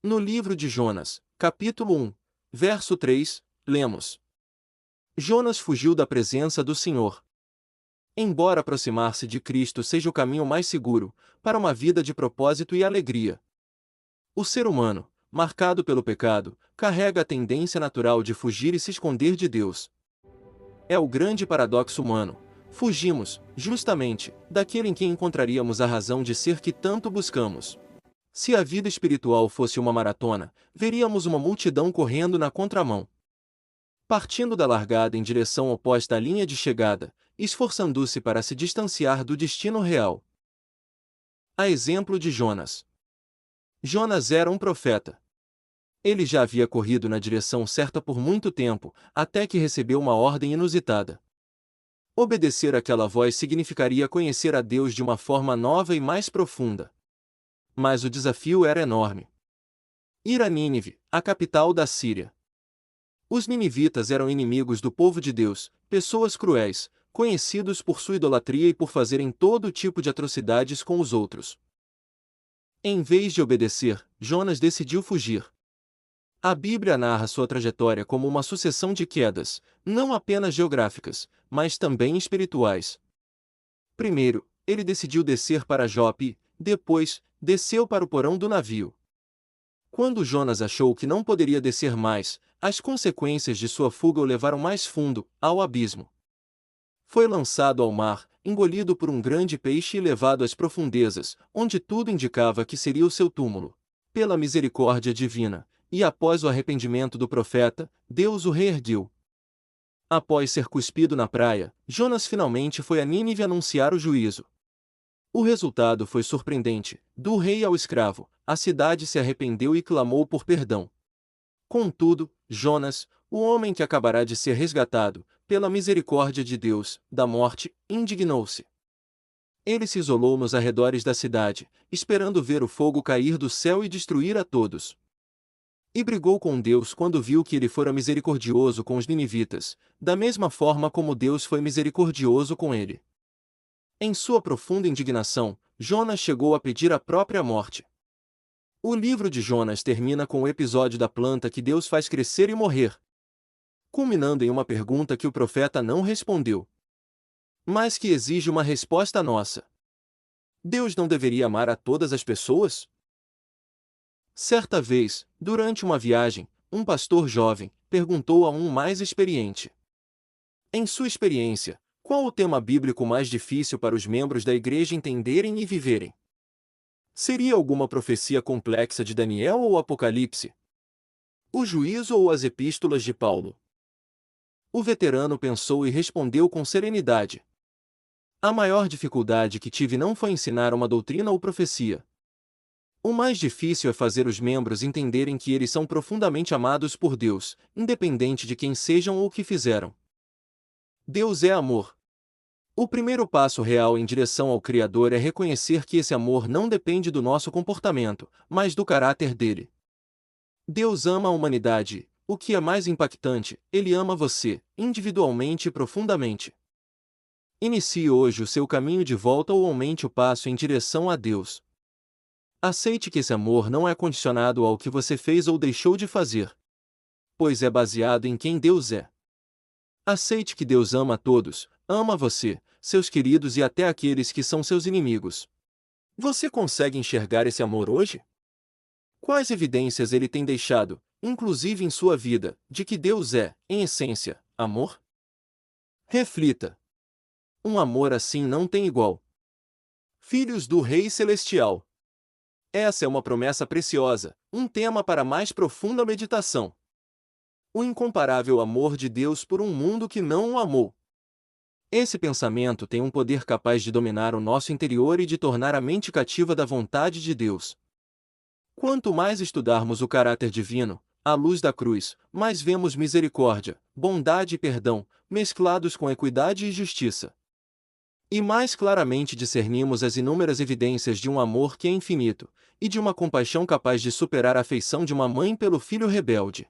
No livro de Jonas, capítulo 1, verso 3, lemos: Jonas fugiu da presença do Senhor. Embora aproximar-se de Cristo seja o caminho mais seguro para uma vida de propósito e alegria, o ser humano, marcado pelo pecado, carrega a tendência natural de fugir e se esconder de Deus. É o grande paradoxo humano. Fugimos, justamente, daquele em quem encontraríamos a razão de ser que tanto buscamos. Se a vida espiritual fosse uma maratona, veríamos uma multidão correndo na contramão, partindo da largada em direção oposta à linha de chegada, esforçando-se para se distanciar do destino real. A exemplo de Jonas. Jonas era um profeta. Ele já havia corrido na direção certa por muito tempo, até que recebeu uma ordem inusitada. Obedecer àquela voz significaria conhecer a Deus de uma forma nova e mais profunda. Mas o desafio era enorme. Ir a Nínive, a capital da Síria. Os ninivitas eram inimigos do povo de Deus, pessoas cruéis, conhecidos por sua idolatria e por fazerem todo tipo de atrocidades com os outros. Em vez de obedecer, Jonas decidiu fugir. A Bíblia narra sua trajetória como uma sucessão de quedas, não apenas geográficas, mas também espirituais. Primeiro, ele decidiu descer para Jope e, depois, desceu para o porão do navio. Quando Jonas achou que não poderia descer mais, as consequências de sua fuga o levaram mais fundo, ao abismo. Foi lançado ao mar, engolido por um grande peixe e levado às profundezas, onde tudo indicava que seria o seu túmulo. Pela misericórdia divina, e após o arrependimento do profeta, Deus o reergueu. Após ser cuspido na praia, Jonas finalmente foi a Nínive anunciar o juízo. O resultado foi surpreendente. Do rei ao escravo, a cidade se arrependeu e clamou por perdão. Contudo, Jonas, o homem que acabará de ser resgatado, pela misericórdia de Deus, da morte, indignou-se. Ele se isolou nos arredores da cidade, esperando ver o fogo cair do céu e destruir a todos. E brigou com Deus quando viu que ele fora misericordioso com os ninivitas, da mesma forma como Deus foi misericordioso com ele. Em sua profunda indignação, Jonas chegou a pedir a própria morte. O livro de Jonas termina com o episódio da planta que Deus faz crescer e morrer, culminando em uma pergunta que o profeta não respondeu, mas que exige uma resposta nossa. Deus não deveria amar a todas as pessoas? Certa vez, durante uma viagem, um pastor jovem perguntou a um mais experiente: em sua experiência, qual o tema bíblico mais difícil para os membros da igreja entenderem e viverem? Seria alguma profecia complexa de Daniel ou Apocalipse? O juízo ou as epístolas de Paulo? O veterano pensou e respondeu com serenidade: a maior dificuldade que tive não foi ensinar uma doutrina ou profecia. O mais difícil é fazer os membros entenderem que eles são profundamente amados por Deus, independente de quem sejam ou o que fizeram. Deus é amor. O primeiro passo real em direção ao Criador é reconhecer que esse amor não depende do nosso comportamento, mas do caráter dele. Deus ama a humanidade, o que é mais impactante, ele ama você, individualmente e profundamente. Inicie hoje o seu caminho de volta ou aumente o passo em direção a Deus. Aceite que esse amor não é condicionado ao que você fez ou deixou de fazer, pois é baseado em quem Deus é. Aceite que Deus ama a todos, ama você, seus queridos e até aqueles que são seus inimigos. Você consegue enxergar esse amor hoje? Quais evidências ele tem deixado, inclusive em sua vida, de que Deus é, em essência, amor? Reflita. Um amor assim não tem igual. Filhos do Rei Celestial. Essa é uma promessa preciosa, um tema para mais profunda meditação. O incomparável amor de Deus por um mundo que não o amou. Esse pensamento tem um poder capaz de dominar o nosso interior e de tornar a mente cativa da vontade de Deus. Quanto mais estudarmos o caráter divino, à luz da cruz, mais vemos misericórdia, bondade e perdão, mesclados com equidade e justiça. E mais claramente discernimos as inúmeras evidências de um amor que é infinito, e de uma compaixão capaz de superar a afeição de uma mãe pelo filho rebelde.